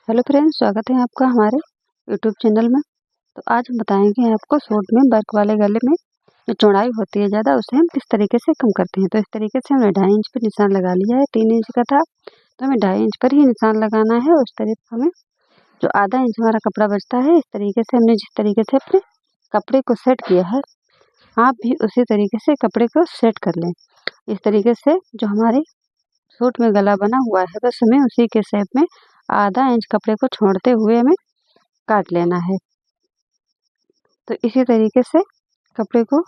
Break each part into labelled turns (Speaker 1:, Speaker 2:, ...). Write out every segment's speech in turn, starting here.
Speaker 1: Hello friends, स्वागत है आपका हमारे यूट्यूब चैनल में। तो आज हम बताएंगे आपको सूट में वर्क वाले गले में जो चौड़ाई होती है ज़्यादा, उसे हम किस तरीके से कम करते हैं। तो इस तरीके से हमने 2.5 इंच पर निशान लगा लिया है। 3 इंच का था तो हमें 2.5 इंच पर ही निशान लगाना है। उस तरीके हमें जो आधा इंच हमारा कपड़ा बचता है, इस तरीके से हमने जिस तरीके से अपने कपड़े को सेट किया है, आप भी उसी तरीके से कपड़े को सेट कर लें। इस तरीके से जो हमारे सूट में गला बना हुआ है, बस हमें उसी के शेप में आधा इंच कपड़े को छोड़ते हुए हमें काट लेना है। तो इसी तरीके से कपड़े को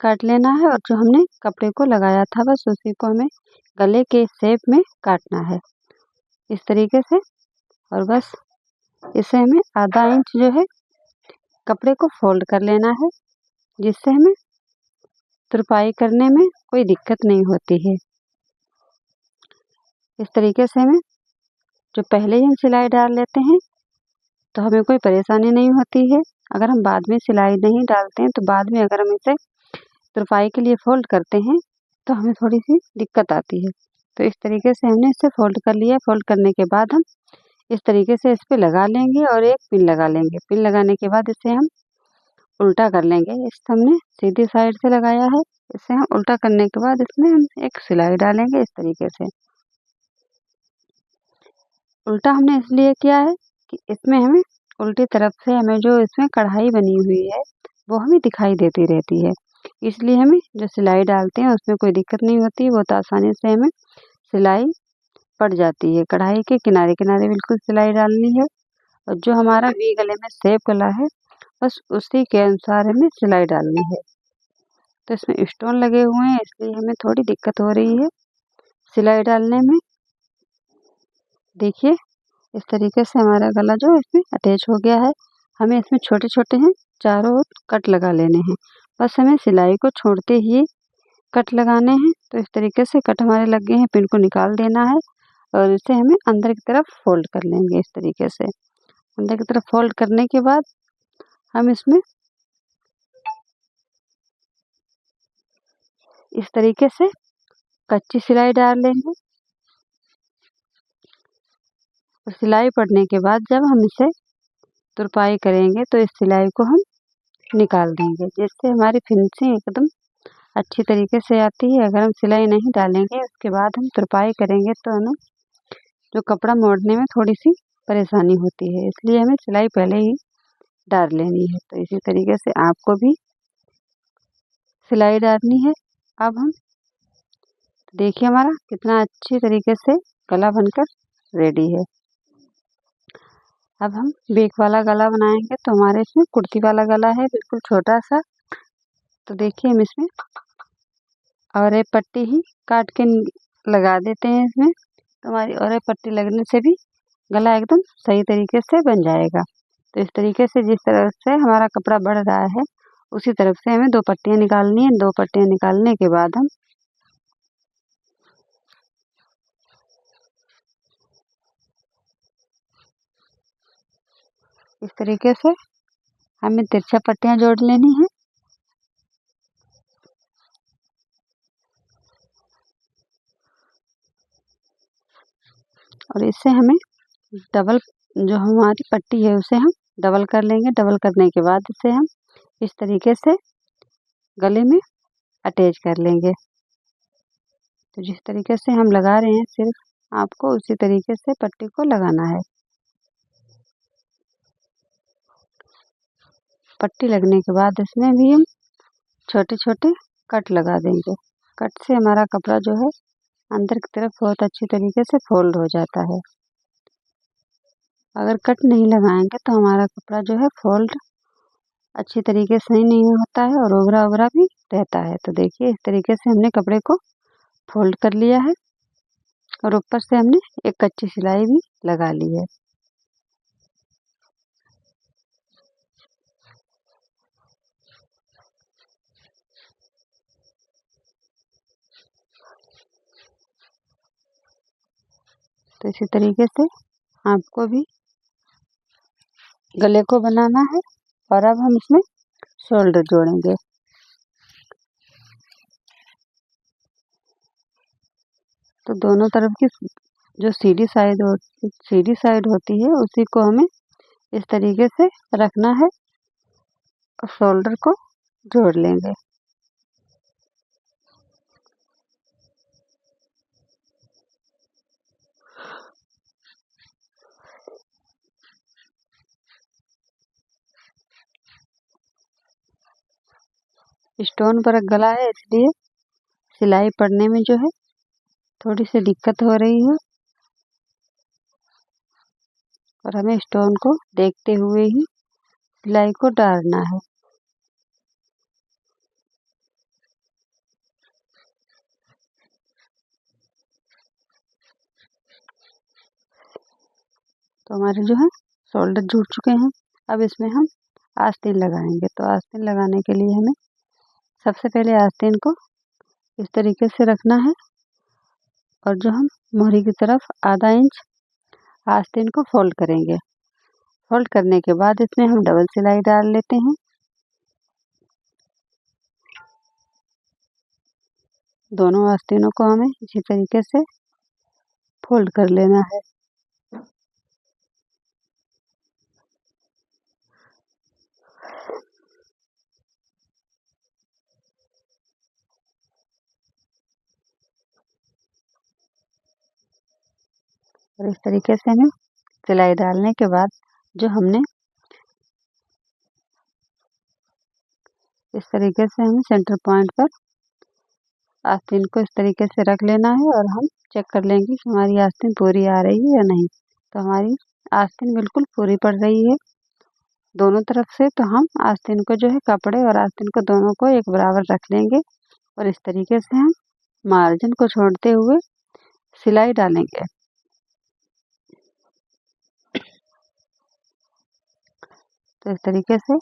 Speaker 1: काट लेना है और जो हमने कपड़े को लगाया था बस उसी को हमें गले के शेप में काटना है इस तरीके से। और बस इसे हमें आधा इंच जो है कपड़े को फोल्ड कर लेना है, जिससे हमें तुरपाई करने में कोई दिक्कत नहीं होती है। इस तरीके से हमें जो पहले ही हम सिलाई डाल लेते हैं तो हमें कोई परेशानी नहीं होती है। अगर हम बाद में सिलाई नहीं डालते हैं तो बाद में अगर हम इसे तुरपाई के लिए फोल्ड करते हैं तो हमें थोड़ी सी दिक्कत आती है। तो इस तरीके से हमने इसे फोल्ड कर लिया। फोल्ड करने के बाद हम इस तरीके से इस पे लगा लेंगे और एक पिन लगा लेंगे। पिन लगाने के बाद इसे हम उल्टा कर लेंगे। इस हमने सीधी साइड से लगाया है, इसे हम उल्टा करने के बाद इसमें हम एक सिलाई डालेंगे इस तरीके से। उल्टा हमने इसलिए किया है कि इसमें हमें उल्टी तरफ से हमें जो इसमें कढ़ाई बनी हुई है वो हमें दिखाई देती रहती है, इसलिए हमें जो सिलाई डालते हैं उसमें कोई दिक्कत नहीं होती। वो तो आसानी से हमें सिलाई पड़ जाती है। कढ़ाई के किनारे किनारे बिल्कुल सिलाई डालनी है और जो हमारा वी गले में शेप गला है बस उसी के अनुसार हमें सिलाई डालनी है। तो इसमें स्टोन लगे हुए हैं इसलिए हमें थोड़ी दिक्कत हो रही है सिलाई डालने में। देखिए इस तरीके से हमारा गला जो इसमें अटैच हो गया है। हमें इसमें छोटे छोटे हैं चारों ओर कट लगा लेने हैं। बस हमें सिलाई को छोड़ते ही कट लगाने हैं। तो इस तरीके से कट हमारे लग गए हैं, पिन को निकाल देना है और इसे हमें अंदर की तरफ फोल्ड कर लेंगे। इस तरीके से अंदर की तरफ फोल्ड करने के बाद हम इसमें इस तरीके से कच्ची सिलाई डाल लेंगे और सिलाई पड़ने के बाद जब हम इसे तुरपाई करेंगे तो इस सिलाई को हम निकाल देंगे, जिससे हमारी फिनिशिंग एकदम अच्छी तरीके से आती है। अगर हम सिलाई नहीं डालेंगे उसके बाद हम तुरपाई करेंगे तो हमें जो कपड़ा मोड़ने में थोड़ी सी परेशानी होती है, इसलिए हमें सिलाई पहले ही डाल लेनी है। तो इसी तरीके से आपको भी सिलाई डालनी है। अब हम देखिए हमारा कितना अच्छी तरीके से गला बनकर रेडी है। अब हम बेक वाला गला बनाएंगे। तो हमारे इसमें कुर्ती वाला गला है, बिल्कुल छोटा सा। तो देखिए हम इसमें और एक पट्टी ही काट के लगा देते हैं इसमें। तो हमारी और एक पट्टी लगने से भी गला एकदम सही तरीके से बन जाएगा। तो इस तरीके से जिस तरह से हमारा कपड़ा बढ़ रहा है उसी तरफ से हमें 2 पट्टियाँ निकालनी है। 2 पट्टियाँ निकालने के बाद हम इस तरीके से हमें तिरछा पट्टियाँ जोड़ लेनी है। और इससे हमें डबल जो हमारी पट्टी है उसे हम डबल कर लेंगे। डबल करने के बाद इसे हम इस तरीके से गले में अटैच कर लेंगे। तो जिस तरीके से हम लगा रहे हैं सिर्फ आपको उसी तरीके से पट्टी को लगाना है। पट्टी लगने के बाद इसमें भी हम छोटे छोटे कट लगा देंगे। कट से हमारा कपड़ा जो है अंदर की तरफ बहुत अच्छी तरीके से फोल्ड हो जाता है। अगर कट नहीं लगाएंगे तो हमारा कपड़ा जो है फोल्ड अच्छी तरीके से नहीं होता है और उभरा उभरा भी रहता है। तो देखिए इस तरीके से हमने कपड़े को फोल्ड कर लिया है और ऊपर से हमने एक कच्ची सिलाई भी लगा ली है। तो इसी तरीके से आपको भी गले को बनाना है। और अब हम इसमें शोल्डर जोड़ेंगे। तो दोनों तरफ की जो सीधी साइड होती है उसी को हमें इस तरीके से रखना है और शोल्डर को जोड़ लेंगे। स्टोन वर्क गला है इसलिए सिलाई पड़ने में जो है थोड़ी सी दिक्कत हो रही है और हमें स्टोन को देखते हुए ही सिलाई को डालना है। तो हमारे जो है शोल्डर जुड़ चुके हैं। अब इसमें हम आस्तीन लगाएंगे। तो आस्तीन लगाने के लिए हमें सबसे पहले आस्तीन को इस तरीके से रखना है और जो हम मोहरी की तरफ आधा इंच आस्तीन को फोल्ड करेंगे। फोल्ड करने के बाद इसमें हम डबल सिलाई डाल लेते हैं। दोनों आस्तीनों को हमें इसी तरीके से फोल्ड कर लेना है। और इस तरीके से हमें सिलाई डालने के बाद जो हमने इस तरीके से हमें सेंटर पॉइंट पर आस्तीन को इस तरीके से रख लेना है और हम चेक कर लेंगे कि हमारी आस्तीन पूरी आ रही है या नहीं। तो हमारी आस्तीन बिल्कुल पूरी पड़ रही है दोनों तरफ से। तो हम आस्तीन को जो है कपड़े और आस्तीन को दोनों को एक बराबर रख लेंगे और इस तरीके से हम मार्जिन को छोड़ते हुए सिलाई डालेंगे। तो इस तरीके से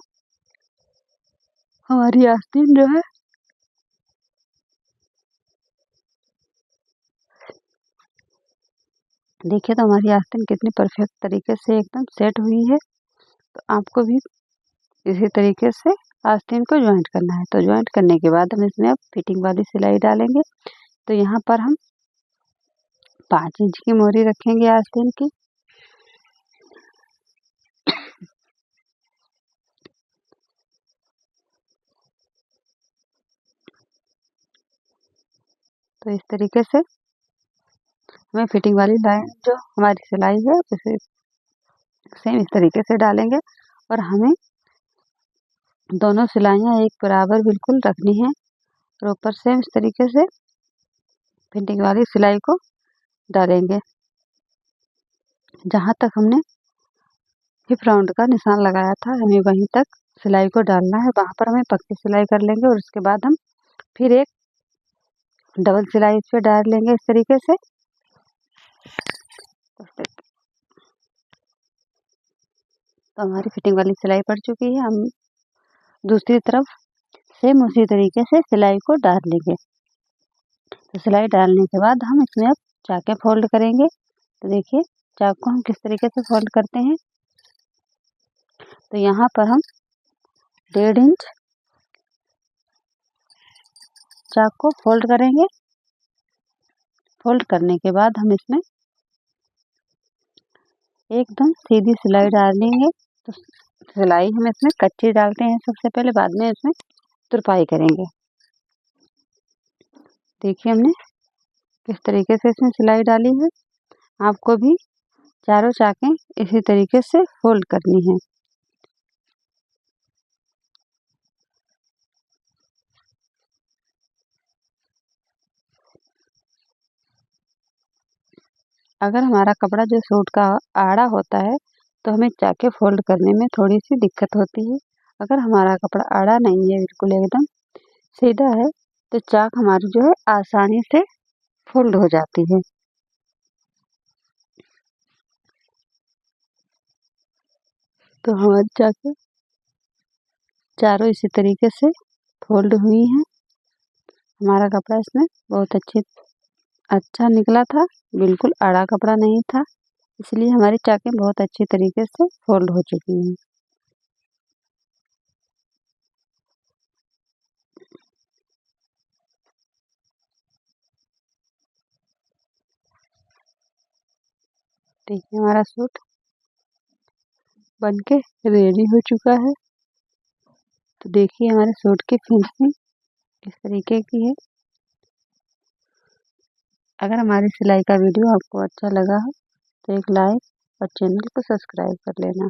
Speaker 1: हमारी आस्तीन जो है देखिए, तो हमारी आस्तीन कितनी परफेक्ट तरीके से एकदम सेट हुई है। तो आपको भी इसी तरीके से आस्तीन को ज्वाइंट करना है। तो ज्वाइंट करने के बाद हम इसमें अब फिटिंग वाली सिलाई डालेंगे। तो यहाँ पर हम 5 इंच की मोहरी रखेंगे आस्तीन की। तो इस तरीके से हमें फिटिंग वाली लाइन जो हमारी सिलाई है उसे सेम इस तरीके से डालेंगे और हमें दोनों सिलाइयाँ एक बराबर बिल्कुल रखनी है और ऊपर सेम इस तरीके से फिटिंग वाली सिलाई को डालेंगे। जहाँ तक हमने हिप राउंड का निशान लगाया था हमें वहीं तक सिलाई को डालना है। वहाँ पर हमें पक्की सिलाई कर लेंगे और उसके बाद हम फिर एक डबल सिलाई इस पे डाल लेंगे इस तरीके से। तो हमारी फिटिंग वाली सिलाई पड़ चुकी है। हम दूसरी तरफ सेम उसी तरीके से सिलाई को डाल लेंगे। तो सिलाई डालने के बाद हम इसमें अब चाके फोल्ड करेंगे। तो देखिए चाक को हम किस तरीके से फोल्ड करते हैं। तो यहाँ पर हम 1.5 इंच चाक को फोल्ड करेंगे। फोल्ड करने के बाद हम इसमें एकदम सीधी सिलाई डालेंगे। तो सिलाई हम इसमें कच्ची डालते हैं सबसे पहले, बाद में इसमें तुरपाई करेंगे। देखिए हमने किस तरीके से इसमें सिलाई डाली है। आपको भी चारों चाकें इसी तरीके से फोल्ड करनी है। अगर हमारा कपड़ा जो सूट का आड़ा होता है तो हमें चाके फोल्ड करने में थोड़ी सी दिक्कत होती है। अगर हमारा कपड़ा आड़ा नहीं है, बिल्कुल एकदम सीधा है, तो चाक हमारी जो है आसानी से फोल्ड हो जाती है। तो हमारी चाके चारों इसी तरीके से फोल्ड हुई हैं। हमारा कपड़ा इसमें बहुत अच्छा निकला था, बिल्कुल आड़ा कपड़ा नहीं था, इसलिए हमारी चाकें बहुत अच्छी तरीके से फोल्ड हो चुकी हैं। देखिए हमारा सूट बन के रेडी हो चुका है। तो देखिए हमारे सूट की फिनिशिंग किस तरीके की है। अगर हमारी सिलाई का वीडियो आपको अच्छा लगा हो तो एक लाइक और चैनल को सब्सक्राइब कर लेना।